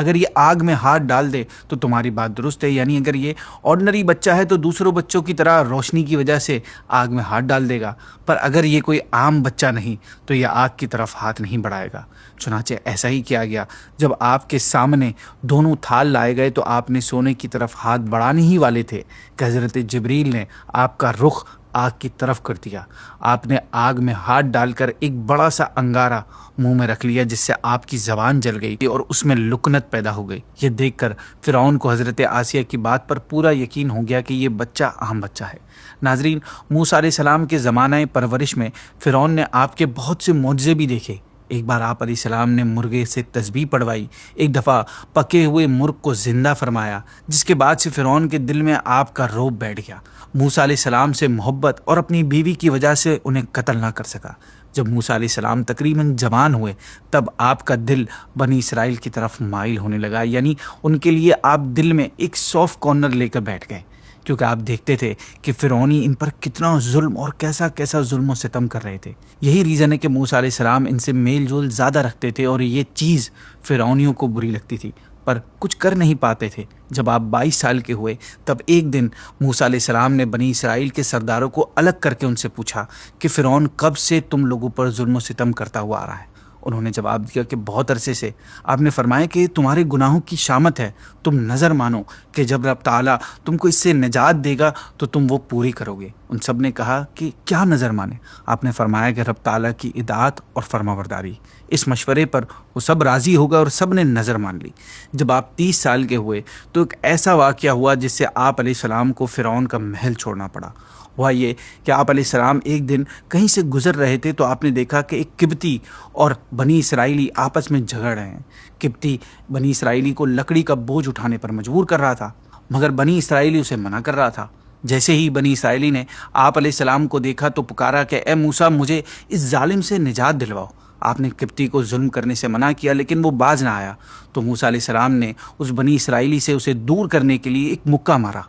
اگر یہ آگ میں ہاتھ ڈال دے تو تمہاری بات درست ہے، یعنی اگر یہ آرڈنری بچہ ہے تو دوسروں بچوں کی طرح روشنی کی وجہ سے آگ میں ہاتھ ڈال دے گا، پر اگر یہ کوئی عام بچہ نہیں تو یہ آگ کی طرف ہاتھ نہیں بڑھائے گا۔ چنانچہ ایسا ہی کیا گیا۔ جب آپ کے سامنے دونوں تھال لائے گئے تو آپ نے سونے کی طرف ہاتھ بڑھانے ہی والے تھے کہ حضرت جبریل نے آپ کا رخ آگ کی طرف کر دیا۔ آپ نے آگ میں ہاتھ ڈال کر ایک بڑا سا انگارہ منہ میں رکھ لیا جس سے آپ کی زبان جل گئی اور اس میں لکنت پیدا ہو گئی۔ یہ دیکھ کر فرعون کو حضرت آسیہ کی بات پر پورا یقین ہو گیا کہ یہ بچہ عام بچہ ہے۔ ناظرین، موسیٰ علیہ السلام کے زمانہ پرورش میں فرعون نے آپ کے بہت سے معجزے بھی دیکھے۔ ایک بار آپ علیہ السلام نے مرغے سے تسبیح پڑھوائی، ایک دفعہ پکے ہوئے مرغ کو زندہ فرمایا، جس کے بعد سے فرعون کے دل میں آپ کا رعب بیٹھ گیا۔ موسیٰ علیہ السلام سے محبت اور اپنی بیوی کی وجہ سے انہیں قتل نہ کر سکا۔ جب موسیٰ علیہ السلام تقریباً جوان ہوئے تب آپ کا دل بنی اسرائیل کی طرف مائل ہونے لگا، یعنی ان کے لیے آپ دل میں ایک سافٹ کارنر لے کر بیٹھ گئے، کیونکہ آپ دیکھتے تھے کہ فرعونی ان پر کتنا ظلم اور کیسا کیسا ظلم و ستم کر رہے تھے۔ یہی ریزن ہے کہ موسیٰ علیہ السلام ان سے میل جول زیادہ رکھتے تھے اور یہ چیز فرعونیوں کو بری لگتی تھی، پر کچھ کر نہیں پاتے تھے۔ جب آپ 22 سال کے ہوئے تب ایک دن موسیٰ علیہ السلام نے بنی اسرائیل کے سرداروں کو الگ کر کے ان سے پوچھا کہ فرعون کب سے تم لوگوں پر ظلم و ستم کرتا ہوا آ رہا ہے؟ انہوں نے جواب دیا کہ بہت عرصے سے۔ آپ نے فرمایا کہ تمہارے گناہوں کی شامت ہے، تم نظر مانو کہ جب رب تعالیٰ تم کو اس سے نجات دے گا تو تم وہ پوری کرو گے۔ ان سب نے کہا کہ کیا نظر مانے؟ آپ نے فرمایا کہ رب تعالیٰ کی اطاعت اور فرمانبرداری۔ اس مشورے پر وہ سب راضی ہو گئے اور سب نے نظر مان لی۔ جب آپ 30 سال کے ہوئے تو ایک ایسا واقعہ ہوا جس سے آپ علیہ السلام کو فرعون کا محل چھوڑنا پڑا۔ ہوا یہ کہ آپ علیہ السلام ایک دن کہیں سے گزر رہے تھے تو آپ نے دیکھا کہ ایک قبطی اور بنی اسرائیلی آپس میں جھگڑ رہے ہیں۔ قبطی بنی اسرائیلی کو لکڑی کا بوجھ اٹھانے پر مجبور کر رہا تھا، مگر بنی اسرائیلی اسے منع کر رہا تھا۔ جیسے ہی بنی اسرائیلی نے آپ علیہ السلام کو دیکھا تو پکارا کہ اے موسیٰ، مجھے اس ظالم سے نجات دلواؤ۔ آپ نے قبطی کو ظلم کرنے سے منع کیا لیکن وہ باز نہ آیا، تو موسیٰ علیہ السلام نے اس بنی اسرائیلی سے اسے دور کرنے کے لیے ایک مکہ مارا۔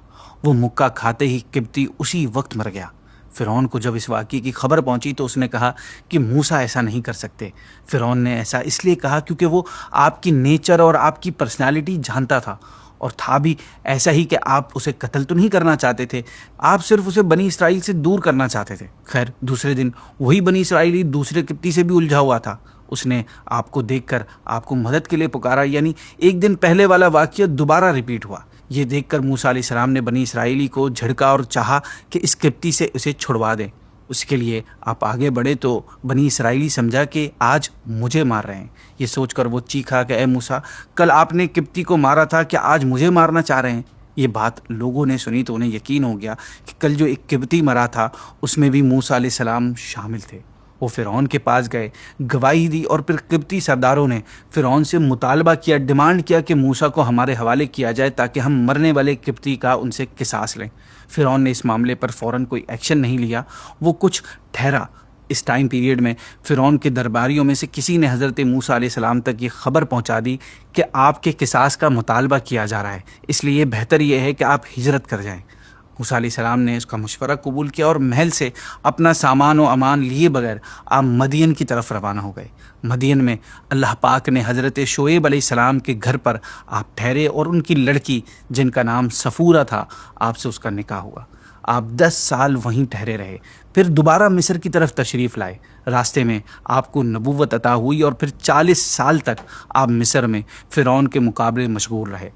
وہ مکہ کھاتے ہی قبطی اسی وقت مر گیا۔ فرعون کو جب اس واقعے کی خبر پہنچی تو اس نے کہا کہ موسیٰ ایسا نہیں کر سکتے۔ فرعون نے ایسا اس لیے کہا کیونکہ وہ آپ کی نیچر اور آپ کی پرسنالٹی جانتا تھا، اور تھا بھی ایسا ہی کہ آپ اسے قتل تو نہیں کرنا چاہتے تھے، آپ صرف اسے بنی اسرائیل سے دور کرنا چاہتے تھے۔ خیر، دوسرے دن وہی بنی اسرائیلی دوسرے قبطی سے بھی الجھا ہوا تھا۔ اس نے آپ کو دیکھ کر آپ کو مدد کے لیے پکارا، یعنی ایک دن پہلے والا واقعہ دوبارہ ریپیٹ ہوا۔ یہ دیکھ کر موسیٰ علیہ السلام نے بنی اسرائیلی کو جھڑکا اور چاہا کہ اس قبطی سے اسے چھڑوا دیں۔ اس کے لیے آپ آگے بڑھے تو بنی اسرائیلی سمجھا کہ آج مجھے مار رہے ہیں۔ یہ سوچ کر وہ چیخا کہ اے موسیٰ، کل آپ نے قبطی کو مارا تھا، کیا آج مجھے مارنا چاہ رہے ہیں؟ یہ بات لوگوں نے سنی تو انہیں یقین ہو گیا کہ کل جو ایک قبطی مرا تھا اس میں بھی موسیٰ علیہ السلام شامل تھے۔ وہ فرعون کے پاس گئے، گواہی دی، اور پھر قبطی سرداروں نے فرعون سے مطالبہ کیا، ڈیمانڈ کیا کہ موسیٰ کو ہمارے حوالے کیا جائے تاکہ ہم مرنے والے قبطی کا ان سے قصاص لیں۔ فرعون نے اس معاملے پر فوراً کوئی ایکشن نہیں لیا، وہ کچھ ٹھہرا۔ اس ٹائم پیریڈ میں فرعون کے درباریوں میں سے کسی نے حضرت موسیٰ علیہ السلام تک یہ خبر پہنچا دی کہ آپ کے قصاص کا مطالبہ کیا جا رہا ہے، اس لیے بہتر یہ ہے کہ آپ ہجرت کر جائیں۔ موسیٰ علیہ السلام نے اس کا مشورہ قبول کیا اور محل سے اپنا سامان و امان لیے بغیر آپ مدین کی طرف روانہ ہو گئے۔ مدین میں اللہ پاک نے حضرت شعیب علیہ السلام کے گھر پر آپ ٹھہرے اور ان کی لڑکی جن کا نام صفورہ تھا، آپ سے اس کا نکاح ہوا۔ آپ 10 سال وہیں ٹھہرے رہے، پھر دوبارہ مصر کی طرف تشریف لائے۔ راستے میں آپ کو نبوت عطا ہوئی اور پھر 40 سال تک آپ مصر میں فرعون کے مقابلے مشغول رہے۔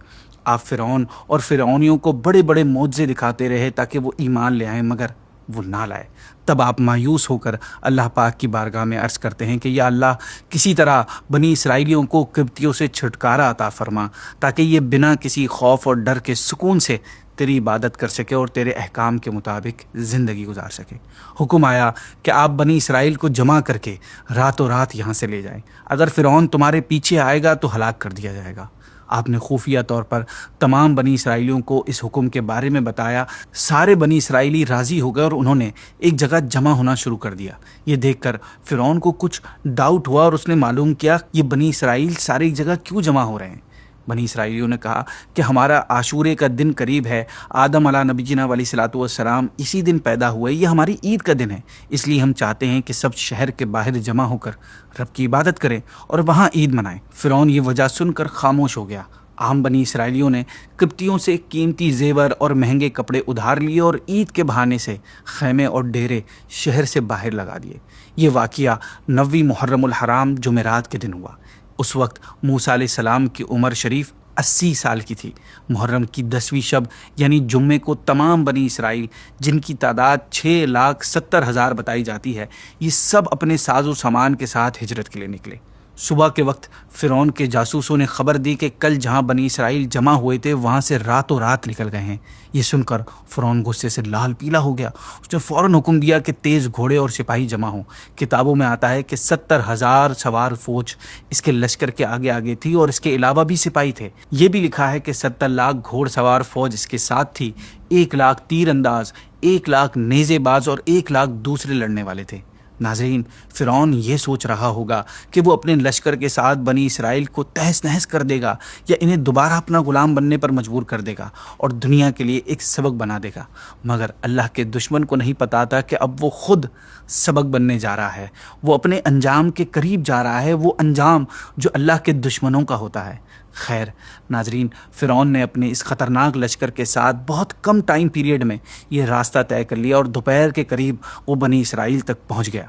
آپ فرعون اور فرعونیوں کو بڑے بڑے معجزے دکھاتے رہے تاکہ وہ ایمان لے آئیں، مگر وہ نہ لائے۔ تب آپ مایوس ہو کر اللہ پاک کی بارگاہ میں عرض کرتے ہیں کہ یا اللہ، کسی طرح بنی اسرائیلیوں کو قبطیوں سے چھٹکارا عطا فرما تاکہ یہ بنا کسی خوف اور ڈر کے سکون سے تیری عبادت کر سکے اور تیرے احکام کے مطابق زندگی گزار سکے۔ حکم آیا کہ آپ بنی اسرائیل کو جمع کر کے راتوں رات یہاں سے لے جائیں، اگر فرعون تمہارے پیچھے آئے گا تو ہلاک کر دیا جائے گا۔ آپ نے خفیہ طور پر تمام بنی اسرائیلیوں کو اس حکم کے بارے میں بتایا۔ سارے بنی اسرائیلی راضی ہو گئے اور انہوں نے ایک جگہ جمع ہونا شروع کر دیا۔ یہ دیکھ کر فرعون کو کچھ ڈاؤٹ ہوا اور اس نے معلوم کیا یہ بنی اسرائیل سارے ایک جگہ کیوں جمع ہو رہے ہیں۔ بنی اسرائیلیوں نے کہا کہ ہمارا عاشورے کا دن قریب ہے، آدم علیہ نبینا علیہ الصلوۃ والسلام اسی دن پیدا ہوئے، یہ ہماری عید کا دن ہے، اس لیے ہم چاہتے ہیں کہ سب شہر کے باہر جمع ہو کر رب کی عبادت کریں اور وہاں عید منائیں۔ فرعون یہ وجہ سن کر خاموش ہو گیا۔ عام بنی اسرائیلیوں نے قبطیوں سے قیمتی زیور اور مہنگے کپڑے ادھار لیے اور عید کے بہانے سے خیمے اور ڈیرے شہر سے باہر لگا دیے۔ یہ واقعہ 9 محرم الحرام جمعرات کے دن ہوا۔ اس وقت موسیٰ علیہ السلام کی عمر شریف 80 سال کی تھی۔ محرم کی 10ویں شب یعنی جمعے کو تمام بنی اسرائیل، جن کی تعداد 6,70,000 بتائی جاتی ہے، یہ سب اپنے ساز و سامان کے ساتھ ہجرت کے لیے نکلے۔ صبح کے وقت فرعون کے جاسوسوں نے خبر دی کہ کل جہاں بنی اسرائیل جمع ہوئے تھے وہاں سے راتوں رات نکل گئے ہیں۔ یہ سن کر فرعون غصے سے لال پیلا ہو گیا۔ اس نے فوراً حکم دیا کہ تیز گھوڑے اور سپاہی جمع ہوں۔ کتابوں میں آتا ہے کہ 70,000 سوار فوج اس کے لشکر کے آگے آگے تھی اور اس کے علاوہ بھی سپاہی تھے۔ یہ بھی لکھا ہے کہ 70 لاکھ گھوڑ سوار فوج اس کے ساتھ تھی، 1 لاکھ تیر انداز، 1 لاکھ نیزے باز اور 1 لاکھ دوسرے لڑنے والے تھے۔ ناظرین، فرعون یہ سوچ رہا ہوگا کہ وہ اپنے لشکر کے ساتھ بنی اسرائیل کو تہس نہس کر دے گا یا انہیں دوبارہ اپنا غلام بننے پر مجبور کر دے گا اور دنیا کے لیے ایک سبق بنا دے گا، مگر اللہ کے دشمن کو نہیں پتا تھا کہ اب وہ خود سبق بننے جا رہا ہے، وہ اپنے انجام کے قریب جا رہا ہے، وہ انجام جو اللہ کے دشمنوں کا ہوتا ہے۔ خیر ناظرین، فرعون نے اپنے اس خطرناک لشکر کے ساتھ بہت کم ٹائم پیریڈ میں یہ راستہ طے کر لیا اور دوپہر کے قریب وہ بنی اسرائیل تک پہنچ گیا۔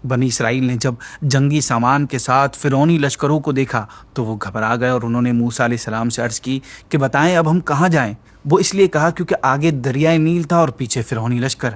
بنی اسرائیل نے جب جنگی سامان کے ساتھ فرعونی لشکروں کو دیکھا تو وہ گھبرا گئے اور انہوں نے موسیٰ علیہ السلام سے عرض کی کہ بتائیں اب ہم کہاں جائیں؟ وہ اس لیے کہا کیونکہ آگے دریائے نیل تھا اور پیچھے فرعونی لشکر۔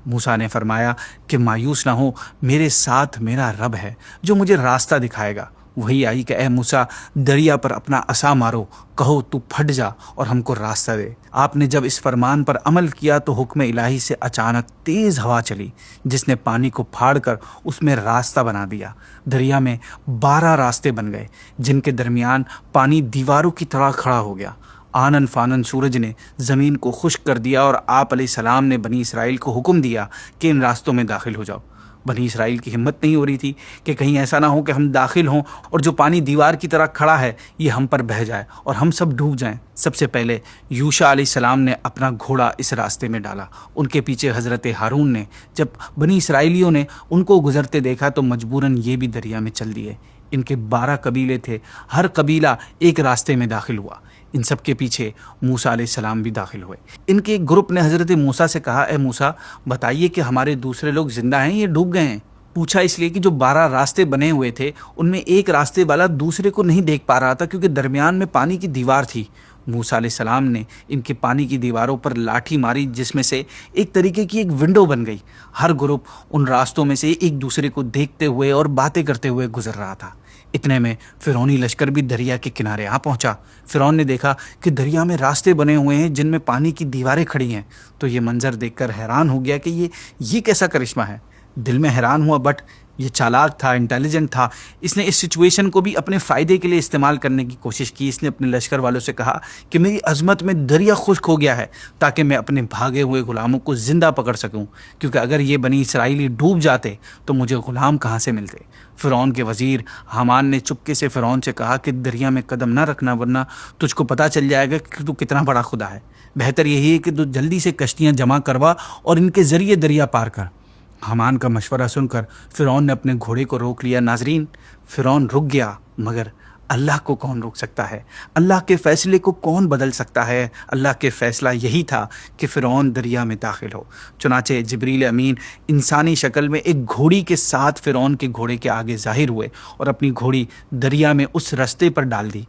موسیٰ نے فرمایا کہ مایوس نہ ہو، میرے ساتھ میرا رب ہے جو مجھے راستہ دکھائے گا۔ وہی آئی کہ اے موسیٰ، دریا پر اپنا عصا مارو، کہو تو پھٹ جا اور ہم کو راستہ دے۔ آپ نے جب اس فرمان پر عمل کیا تو حکم الہی سے اچانک تیز ہوا چلی جس نے پانی کو پھاڑ کر اس میں راستہ بنا دیا۔ دریا میں 12 راستے بن گئے جن کے درمیان پانی دیواروں کی طرح کھڑا ہو گیا۔ آنن فانن سورج نے زمین کو خشک کر دیا اور آپ علیہ السلام نے بنی اسرائیل کو حکم دیا کہ ان راستوں میں داخل ہو جاؤ۔ بنی اسرائیل کی ہمت نہیں ہو رہی تھی کہ کہیں ایسا نہ ہو کہ ہم داخل ہوں اور جو پانی دیوار کی طرح کھڑا ہے یہ ہم پر بہہ جائے اور ہم سب ڈوب جائیں۔ سب سے پہلے یوشع علیہ السلام نے اپنا گھوڑا اس راستے میں ڈالا۔ ان کے پیچھے حضرت ہارون نے۔ جب بنی اسرائیلیوں نے ان کو گزرتے دیکھا تو مجبوراً یہ بھی دریا میں چل دیے۔ ان کے 12 قبیلے تھے، ہر قبیلہ ایک راستے میں داخل ہوا۔ ان سب کے پیچھے موسیٰ علیہ السلام بھی داخل ہوئے۔ ان کے ایک گروپ نے حضرت موسیٰ سے کہا، اے موسیٰ بتائیے کہ ہمارے دوسرے لوگ زندہ ہیں یا ڈوب گئے ہیں؟ پوچھا اس لیے کہ جو 12 راستے بنے ہوئے تھے ان میں ایک راستے والا دوسرے کو نہیں دیکھ پا رہا تھا کیونکہ درمیان میں پانی کی دیوار تھی۔ موسیٰ علیہ السلام نے ان کے پانی کی دیواروں پر لاٹھی ماری جس میں سے ایک طریقے کی ایک ونڈو بن گئی۔ ہر گروپ ان راستوں میں سے ایک دوسرے کو دیکھتے ہوئے اور باتیں کرتے ہوئے گزر رہا تھا۔ اتنے میں فرعونی لشکر بھی دریا کے کنارے آ پہنچا۔ فرعون نے دیکھا کہ دریا میں راستے بنے ہوئے ہیں جن میں پانی کی دیواریں کھڑی ہیں، تو یہ منظر دیکھ کر حیران ہو گیا کہ یہ کیسا کرشمہ ہے۔ دل میں حیران ہوا، بٹ یہ چالاک تھا، انٹیلیجنٹ تھا۔ اس نے اس سچویشن کو بھی اپنے فائدے کے لیے استعمال کرنے کی کوشش کی۔ اس نے اپنے لشکر والوں سے کہا کہ میری عظمت میں دریا خشک ہو گیا ہے تاکہ میں اپنے بھاگے ہوئے غلاموں کو زندہ پکڑ سکوں، کیونکہ اگر یہ بنی اسرائیلی ڈوب جاتے تو مجھے غلام کہاں سے ملتے۔ فرعون کے وزیر حامان نے چپکے سے فرعون سے کہا کہ دریا میں قدم نہ رکھنا ورنہ تجھ کو پتہ چل جائے گا کہ تو کتنا بڑا خدا ہے۔ بہتر یہی ہے کہ تو جلدی سے کشتیاں جمع کروا اور ان کے ذریعے دریا پار کر۔ حامان کا مشورہ سن کر فرعون نے اپنے گھوڑے کو روک لیا۔ ناظرین، فرعون رک گیا، مگر اللہ کو کون روک سکتا ہے؟ اللہ کے فیصلے کو کون بدل سکتا ہے؟ اللہ کے فیصلہ یہی تھا کہ فرعون دریا میں داخل ہو۔ چنانچہ جبریل امین انسانی شکل میں ایک گھوڑی کے ساتھ فرعون کے گھوڑے کے آگے ظاہر ہوئے اور اپنی گھوڑی دریا میں اس رستے پر ڈال دی۔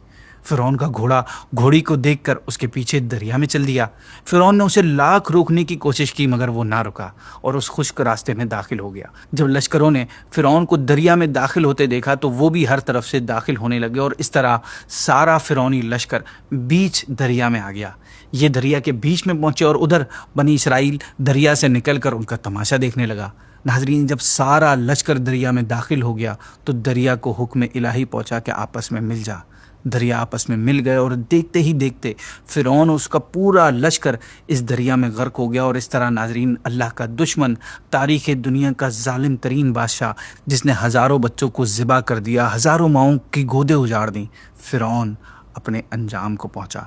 فرعون کا گھوڑا گھوڑی کو دیکھ کر اس کے پیچھے دریا میں چل دیا۔ فرعون نے اسے لاکھ روکنے کی کوشش کی مگر وہ نہ رکا اور اس خشک راستے میں داخل ہو گیا۔ جب لشکروں نے فرعون کو دریا میں داخل ہوتے دیکھا تو وہ بھی ہر طرف سے داخل ہونے لگے اور اس طرح سارا فرعونی لشکر بیچ دریا میں آ گیا۔ یہ دریا کے بیچ میں پہنچے اور ادھر بنی اسرائیل دریا سے نکل کر ان کا تماشا دیکھنے لگا۔ ناظرین، جب سارا لشکر دریا میں داخل ہو گیا تو دریا کو حکم الہی پہنچا کہ آپس میں مل جا۔ دریا آپس میں مل گئے اور دیکھتے ہی دیکھتے فرعون اور اس کا پورا لشکر اس دریا میں غرق ہو گیا۔ اور اس طرح ناظرین، اللہ کا دشمن، تاریخ دنیا کا ظالم ترین بادشاہ جس نے ہزاروں بچوں کو ذبح کر دیا، ہزاروں ماؤں کی گودیں اجاڑ دیں، فرعون اپنے انجام کو پہنچا۔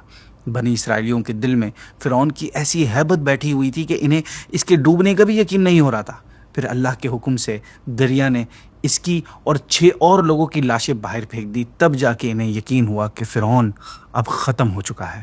بنی اسرائیلیوں کے دل میں فرعون کی ایسی ہیبت بیٹھی ہوئی تھی کہ انہیں اس کے ڈوبنے کا بھی یقین نہیں ہو رہا تھا۔ پھر اللہ کے حکم سے دریا نے اس کی اور 6 اور لوگوں کی لاشیں باہر پھینک دی، تب جا کے انہیں یقین ہوا کہ فرعون اب ختم ہو چکا ہے۔